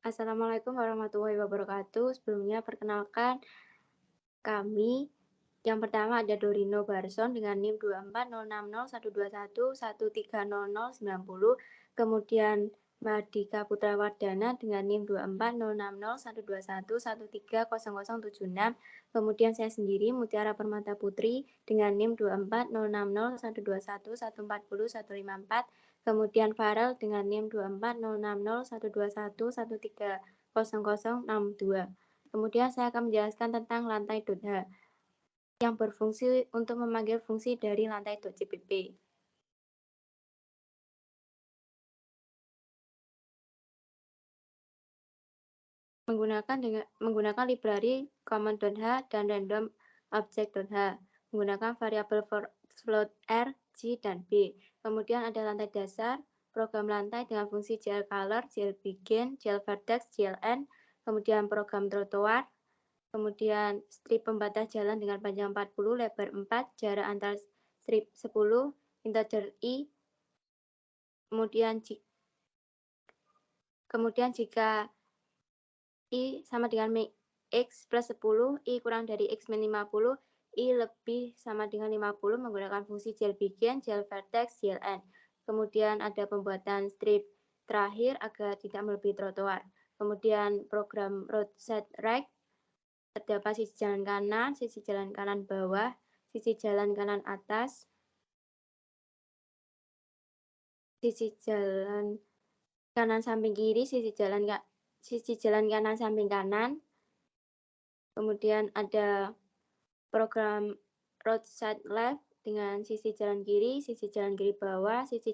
Assalamualaikum warahmatullahi wabarakatuh. Sebelumnya perkenalkan kami. Yang pertama ada Dorino Barson dengan NIM 24060121130090. Kemudian Mardika Putrawardana dengan NIM 24060121130076. Kemudian saya sendiri Mutiara Permata Putri dengan NIM 24060121140154. Kemudian Farel dengan NIM 24060121130062. Kemudian saya akan menjelaskan tentang lantai.h yang berfungsi untuk memanggil fungsi dari lantai.cpp. Menggunakan library common.h dan random object.h, menggunakan variabel float R, G, dan B. Kemudian ada lantai dasar, program lantai dengan fungsi GL color, GL begin, GL vertex, GLN, kemudian program trotoar, kemudian strip pembatas jalan dengan panjang 40, lebar 4, jarak antar strip 10, integer I, kemudian jika I sama dengan X plus 10, I kurang dari X min 50, I lebih sama dengan 50 menggunakan fungsi GL begin, GL vertex, GLN. Kemudian ada pembuatan strip terakhir agar tidak melebihi trotoar. Kemudian program roadside right, terdapat sisi jalan kanan bawah, sisi jalan kanan atas, sisi jalan kanan samping kiri, sisi jalan kanan samping kanan. Kemudian ada program roadside left dengan sisi jalan kiri bawah, sisi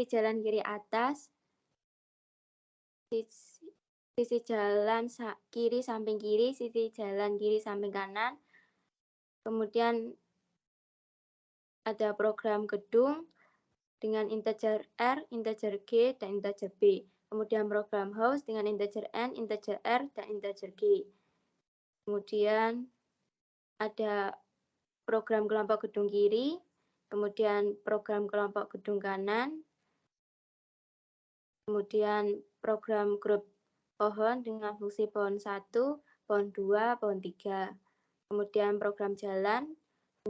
jalan kiri atas, sisi jalan kiri samping kiri, sisi jalan kiri samping kanan. Kemudian ada program gedung dengan integer R, integer G, dan integer B. Kemudian program house dengan integer N, integer R, dan integer G. Kemudian ada program kelompok gedung kiri, kemudian program kelompok gedung kanan, kemudian program grup pohon dengan fungsi pohon 1, pohon 2, pohon 3. Kemudian program jalan,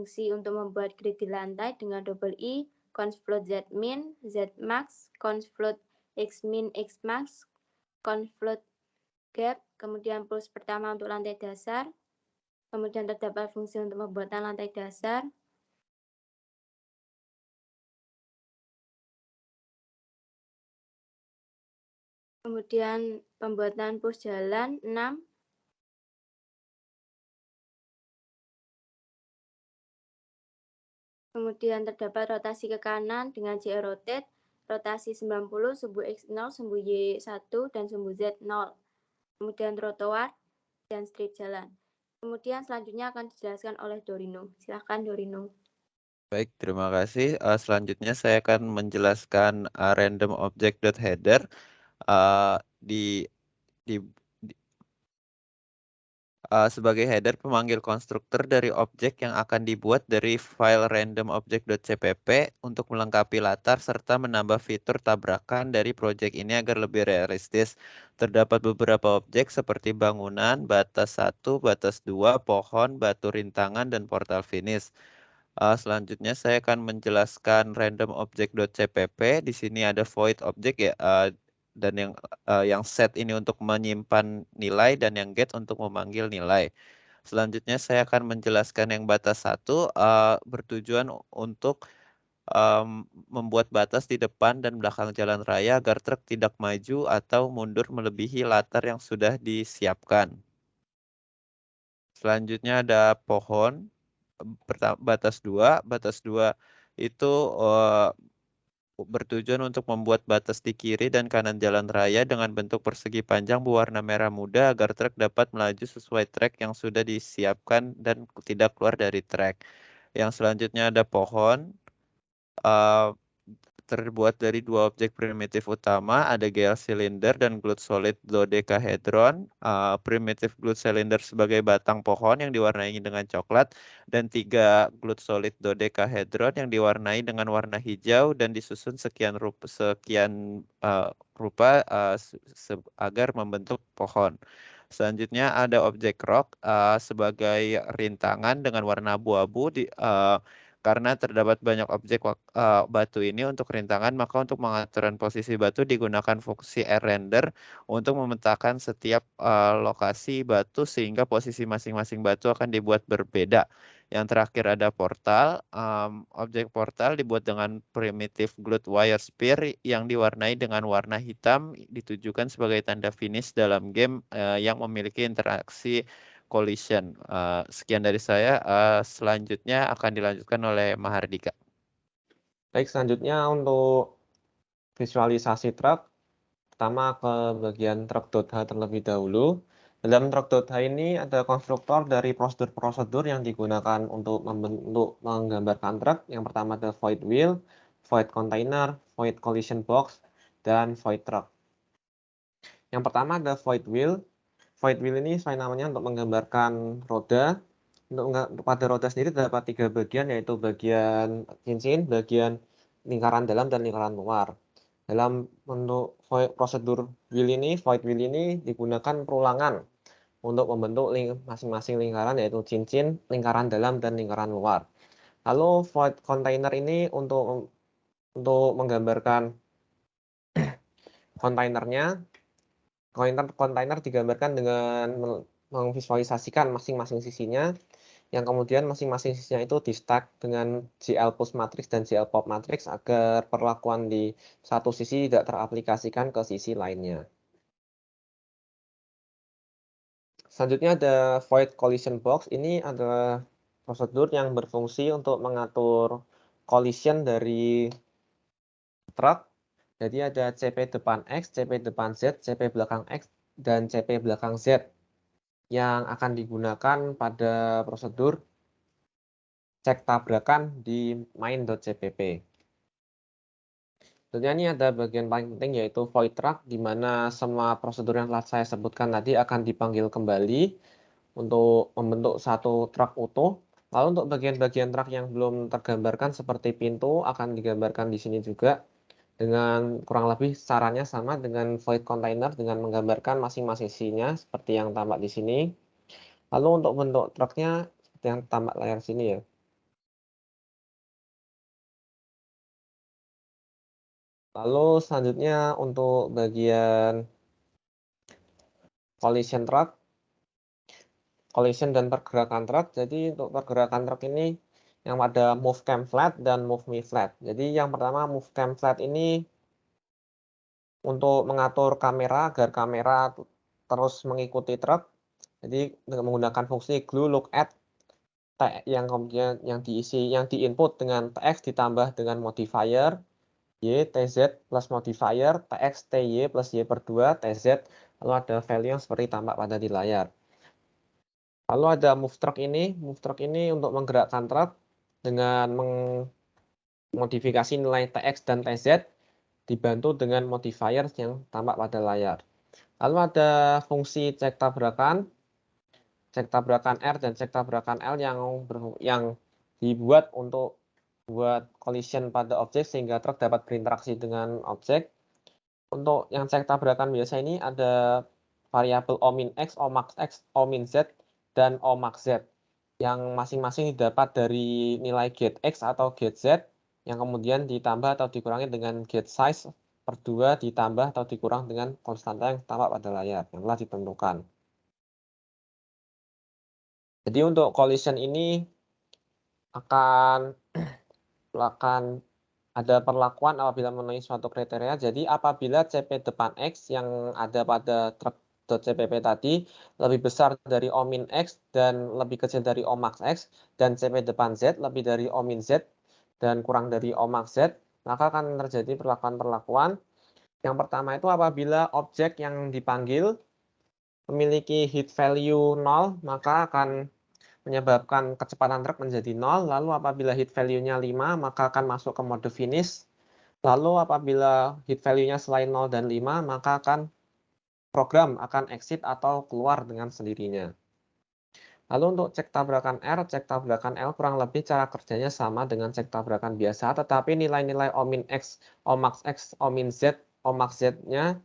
fungsi untuk membuat grid di lantai dengan double I, const float zmin, zmax, const float xmin, xmax, const float gap, kemudian plus pertama untuk lantai dasar, kemudian terdapat fungsi untuk pembuatan lantai dasar, kemudian pembuatan push jalan 6, kemudian terdapat rotasi ke kanan dengan JR rotate, rotasi 90, sumbu X0, sumbu Y1, dan sumbu Z0. Kemudian trotoar dan strip jalan. Kemudian selanjutnya akan dijelaskan oleh Dorino. Silahkan Dorino. Baik, terima kasih. Selanjutnya saya akan menjelaskan random object.header. Di sebagai header pemanggil konstruktor dari objek yang akan dibuat dari file random_object.cpp untuk melengkapi latar serta menambah fitur tabrakan dari project ini agar lebih realistis. Terdapat beberapa objek seperti bangunan, batas 1, batas 2, pohon, batu rintangan, dan portal finish. Selanjutnya saya akan menjelaskan random_object.cpp. Di sini ada void object ya, dan yang set ini untuk menyimpan nilai dan yang get untuk memanggil nilai. Selanjutnya saya akan menjelaskan yang batas 1 bertujuan untuk membuat batas di depan dan belakang jalan raya agar truk tidak maju atau mundur melebihi latar yang sudah disiapkan. Selanjutnya ada pohon. Batas 2 itu bertujuan untuk membuat batas di kiri dan kanan jalan raya dengan bentuk persegi panjang berwarna merah muda agar truk dapat melaju sesuai trek yang sudah disiapkan dan tidak keluar dari trek. Yang selanjutnya ada pohon. terbuat dari dua objek primitif utama, ada GL cylinder dan glut solid dodecahedron. Primitif glut cylinder sebagai batang pohon yang diwarnai dengan coklat, dan 3 glut solid dodecahedron yang diwarnai dengan warna hijau dan disusun sekian rupa agar membentuk pohon. Selanjutnya ada objek rock sebagai rintangan dengan warna abu-abu karena terdapat banyak objek batu ini untuk rintangan, maka untuk pengaturan posisi batu digunakan fungsi render untuk memetakan setiap lokasi batu sehingga posisi masing-masing batu akan dibuat berbeda. Yang terakhir ada portal. Objek portal dibuat dengan primitif glued wire spear yang diwarnai dengan warna hitam, ditujukan sebagai tanda finish dalam game yang memiliki interaksi collision. Sekian dari saya. Selanjutnya akan dilanjutkan oleh Mahardika. Baik, selanjutnya untuk visualisasi truk, pertama ke bagian truk.h terlebih dahulu. Dalam truk.h ini ada konstruktor dari prosedur-prosedur yang digunakan untuk menggambarkan truk. Yang pertama ada void wheel, void container, void collision box, dan void truck. Yang pertama ada void wheel. Void wheel ini sesuai namanya untuk menggambarkan roda. Pada roda sendiri terdapat 3 bagian, yaitu bagian cincin, bagian lingkaran dalam, dan lingkaran luar. Dalam bentuk prosedur wheel ini, void wheel ini digunakan perulangan untuk membentuk masing-masing lingkaran, yaitu cincin, lingkaran dalam, dan lingkaran luar. Lalu void container ini untuk menggambarkan kontainernya. Kontainer digambarkan dengan memvisualisasikan masing-masing sisinya, yang kemudian masing-masing sisinya itu di stack dengan GL push matrix dan GL pop matrix agar perlakuan di satu sisi tidak teraplikasikan ke sisi lainnya. Selanjutnya ada void collision box. Ini adalah prosedur yang berfungsi untuk mengatur collision dari truk. Jadi ada CP depan X, CP depan Z, CP belakang X, dan CP belakang Z yang akan digunakan pada prosedur cek tabrakan di main.cpp. Tentunya ini ada bagian paling penting, yaitu void truck, di mana semua prosedur yang telah saya sebutkan tadi akan dipanggil kembali untuk membentuk satu truk utuh. Lalu untuk bagian-bagian truk yang belum tergambarkan seperti pintu akan digambarkan di sini juga. Dengan kurang lebih caranya sama dengan void container, dengan menggambarkan masing-masing sisinya seperti yang tampak di sini. Lalu untuk bentuk truknya seperti yang tampak layar sini ya. Lalu selanjutnya untuk bagian collision truck, collision dan pergerakan truk. Jadi untuk pergerakan truk ini yang ada move cam flat dan move me flat. Jadi yang pertama move cam flat ini untuk mengatur kamera agar kamera terus mengikuti truk. Jadi dengan menggunakan fungsi glue look at yang kemudian yang diinput dengan tx ditambah dengan modifier y tz plus modifier tx ty plus y per 2 tz, lalu ada value yang seperti tampak pada di layar. Lalu ada move truck ini untuk menggerakkan truk dengan mengmodifikasi nilai tx dan tz dibantu dengan modifier yang tampak pada layar. Lalu ada fungsi cek tabrakan R dan cek tabrakan L yang dibuat untuk buat collision pada objek sehingga truk dapat berinteraksi dengan objek. Untuk yang cek tabrakan biasa ini ada variabel Omin X, Omax X, Omin Z, dan Omax Z yang masing-masing didapat dari nilai get X atau get Z yang kemudian ditambah atau dikurangi dengan get size per 2 ditambah atau dikurang dengan konstanta yang tampak pada layar yang telah ditentukan. Jadi untuk collision ini akan ada perlakuan apabila memenuhi suatu kriteria. Jadi apabila CP depan X yang ada pada truk.cpp tadi lebih besar dari Omin X dan lebih kecil dari Omax X, dan CP depan Z lebih dari Omin Z dan kurang dari Omax Z, maka akan terjadi perlakuan-perlakuan. Yang pertama itu apabila objek yang dipanggil memiliki heat value 0, maka akan menyebabkan kecepatan truk menjadi 0. Lalu apabila heat value-nya 5, maka akan masuk ke mode finish. Lalu apabila hit value-nya selain 0 dan 5, maka program akan exit atau keluar dengan sendirinya. Lalu untuk cek tabrakan R, cek tabrakan L kurang lebih cara kerjanya sama dengan cek tabrakan biasa, tetapi nilai-nilai Omin X, Omax X, Omin Z, Omax Z-nya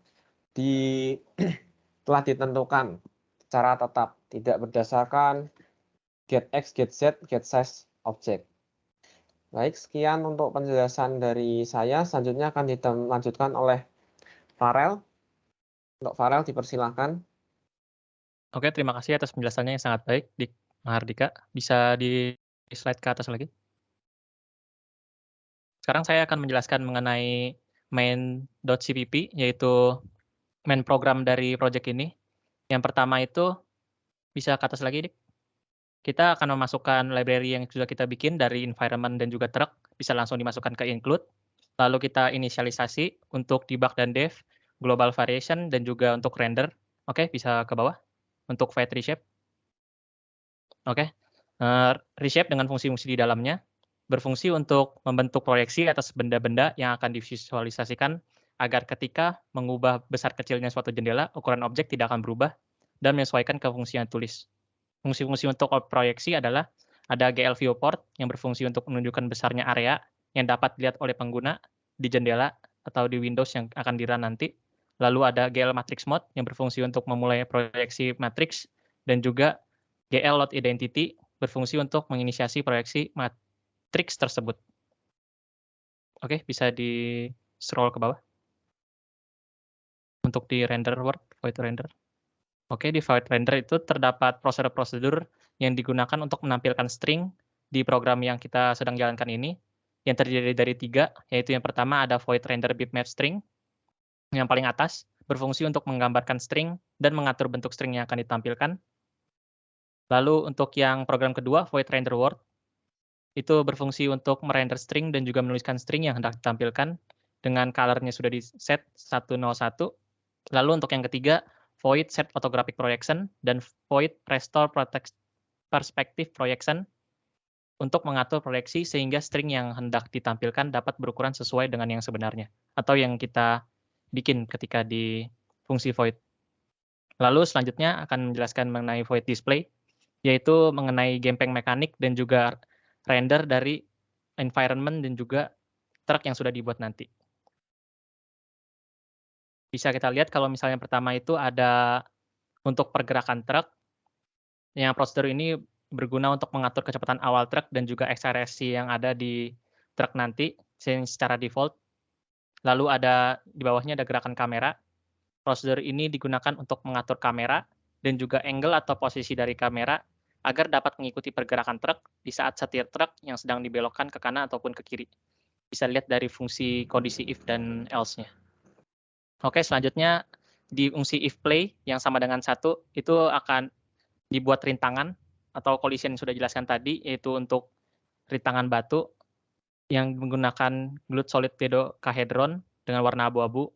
telah ditentukan secara tetap, tidak berdasarkan get X, get Z, get size object. Baik, sekian untuk penjelasan dari saya. Selanjutnya akan dilanjutkan oleh Farel. Untuk Farel dipersilahkan. Oke, terima kasih atas penjelasannya yang sangat baik, Mahardika. Bisa di slide ke atas lagi. Sekarang saya akan menjelaskan mengenai main.cpp, yaitu main program dari project ini. Yang pertama itu, bisa ke atas lagi, Dik. Kita akan memasukkan library yang sudah kita bikin dari environment dan juga truck, bisa langsung dimasukkan ke include. Lalu kita inisialisasi untuk debug dan dev, global variation, dan juga untuk render. Oke, bisa ke bawah. Untuk void reshape. Oke, reshape dengan fungsi-fungsi di dalamnya, berfungsi untuk membentuk proyeksi atas benda-benda yang akan divisualisasikan agar ketika mengubah besar kecilnya suatu jendela, ukuran objek tidak akan berubah dan menyesuaikan ke fungsi yang tulis. Fungsi-fungsi untuk proyeksi adalah ada GL viewport yang berfungsi untuk menunjukkan besarnya area yang dapat dilihat oleh pengguna di jendela atau di Windows yang akan di-run nanti. Lalu ada GL matrix mode yang berfungsi untuk memulai proyeksi matrix dan juga GL load identity berfungsi untuk menginisiasi proyeksi matriks tersebut. Oke, bisa di scroll ke bawah. Untuk di render word, void render. Oke, di void render itu terdapat prosedur-prosedur yang digunakan untuk menampilkan string di program yang kita sedang jalankan ini, yang terdiri dari 3, yaitu yang pertama ada void render bitmap string, yang paling atas, berfungsi untuk menggambarkan string dan mengatur bentuk string yang akan ditampilkan. Lalu untuk yang program kedua, void render word, itu berfungsi untuk merender string dan juga menuliskan string yang hendak ditampilkan dengan color-nya sudah di set 101. Lalu untuk yang ketiga, void set photographic projection dan void restore perspective projection untuk mengatur proyeksi sehingga string yang hendak ditampilkan dapat berukuran sesuai dengan yang sebenarnya atau yang kita bikin ketika di fungsi void. Lalu selanjutnya akan menjelaskan mengenai void display, yaitu mengenai gempeng mekanik dan juga render dari environment dan juga truck yang sudah dibuat nanti. Bisa kita lihat kalau misalnya pertama itu ada untuk pergerakan truk, yang prosedur ini berguna untuk mengatur kecepatan awal truk dan juga akselerasi yang ada di truk nanti secara default. Lalu ada di bawahnya ada gerakan kamera. Prosedur ini digunakan untuk mengatur kamera dan juga angle atau posisi dari kamera agar dapat mengikuti pergerakan truk di saat setir truk yang sedang dibelokkan ke kanan ataupun ke kiri. Bisa lihat dari fungsi kondisi if dan else-nya. Oke, selanjutnya di fungsi if play yang sama dengan 1 itu akan dibuat rintangan atau collision yang sudah dijelaskan tadi, yaitu untuk rintangan batu yang menggunakan glued solid dodecahedron dengan warna abu-abu.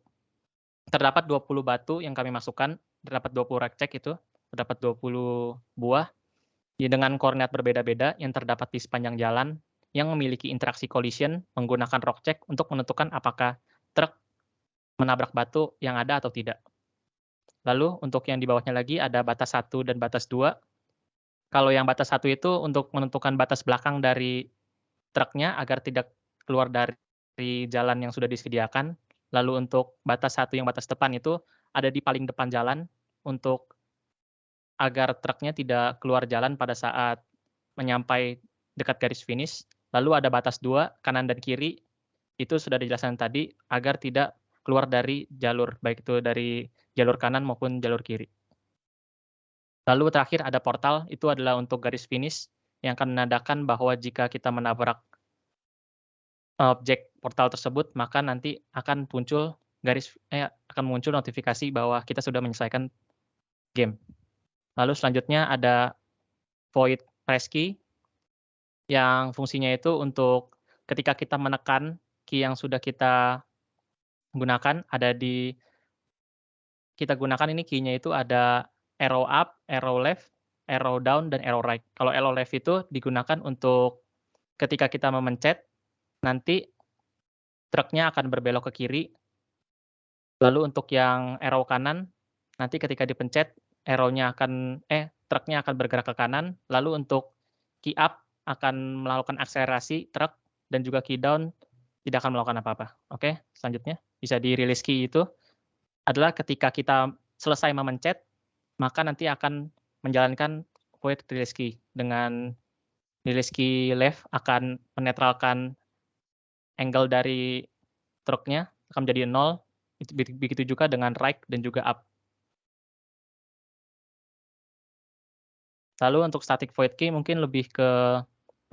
Terdapat 20 batu yang kami masukkan, terdapat 20 rack itu, terdapat 20 buah dengan koordinat berbeda-beda yang terdapat di sepanjang jalan yang memiliki interaksi collision menggunakan rock check untuk menentukan apakah truk menabrak batu yang ada atau tidak. Lalu untuk yang di bawahnya lagi ada batas 1 dan batas 2. Kalau yang batas 1 itu untuk menentukan batas belakang dari truknya agar tidak keluar dari jalan yang sudah disediakan. Lalu untuk batas 1 yang batas depan itu ada di paling depan jalan untuk agar truknya tidak keluar jalan pada saat menyampai dekat garis finish. Lalu ada batas 2 kanan dan kiri, itu sudah dijelaskan tadi agar tidak keluar dari jalur, baik itu dari jalur kanan maupun jalur kiri. Lalu terakhir ada portal, itu adalah untuk garis finish yang akan menandakan bahwa jika kita menabrak objek portal tersebut, maka nanti akan muncul notifikasi bahwa kita sudah menyelesaikan game. Lalu selanjutnya ada void press key yang fungsinya itu untuk ketika kita menekan key yang sudah kita gunakan, kita gunakan ini key-nya itu ada arrow up, arrow left, arrow down, dan arrow right. Kalau arrow left itu digunakan untuk ketika kita memencet, nanti truknya akan berbelok ke kiri. Lalu untuk yang arrow kanan, nanti ketika dipencet truknya akan bergerak ke kanan. Lalu untuk key up akan melakukan akselerasi truk, dan juga key down tidak akan melakukan apa-apa. Oke, selanjutnya bisa di-release key itu adalah ketika kita selesai memencet, maka nanti akan menjalankan void release key. Dengan release key left akan menetralkan angle dari truknya, akan menjadi 0. Begitu juga dengan right dan juga up. Lalu untuk static void key mungkin lebih ke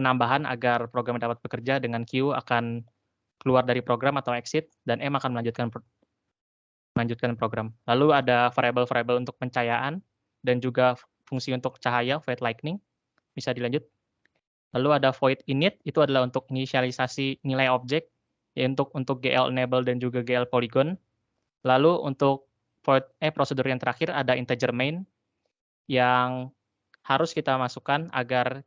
penambahan agar program dapat bekerja. Dengan Q akan keluar dari program atau exit, dan M akan melanjutkan program. Lalu ada variabel-variabel untuk pencahayaan dan juga fungsi untuk cahaya, void lightning. Bisa dilanjut. Lalu ada void init, itu adalah untuk inisialisasi nilai objek, ya untuk GL enable dan juga GL polygon. Lalu untuk prosedur yang terakhir ada integer main, yang harus kita masukkan agar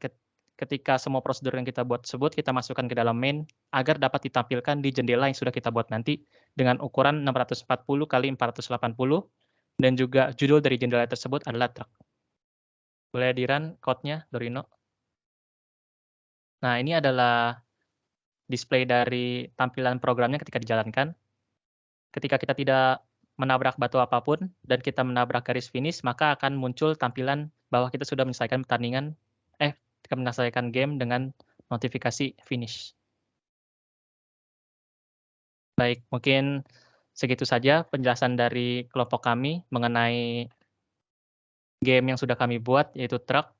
ketika semua prosedur yang kita buat tersebut kita masukkan ke dalam main agar dapat ditampilkan di jendela yang sudah kita buat nanti dengan ukuran 640 kali 480, dan juga judul dari jendela tersebut adalah truk. Boleh di-run code-nya, Dorino? Nah, ini adalah display dari tampilan programnya ketika dijalankan. Ketika kita tidak menabrak batu apapun dan kita menabrak garis finish, maka akan muncul tampilan bahwa kita sudah menyelesaikan kita menyelesaikan game dengan notifikasi finish. Baik, mungkin segitu saja penjelasan dari kelompok kami mengenai game yang sudah kami buat, yaitu Truck,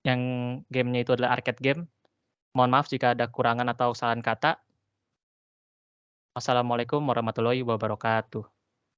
yang gamenya itu adalah arcade game. Mohon maaf jika ada kurangan atau kesalahan kata. Wassalamualaikum warahmatullahi wabarakatuh.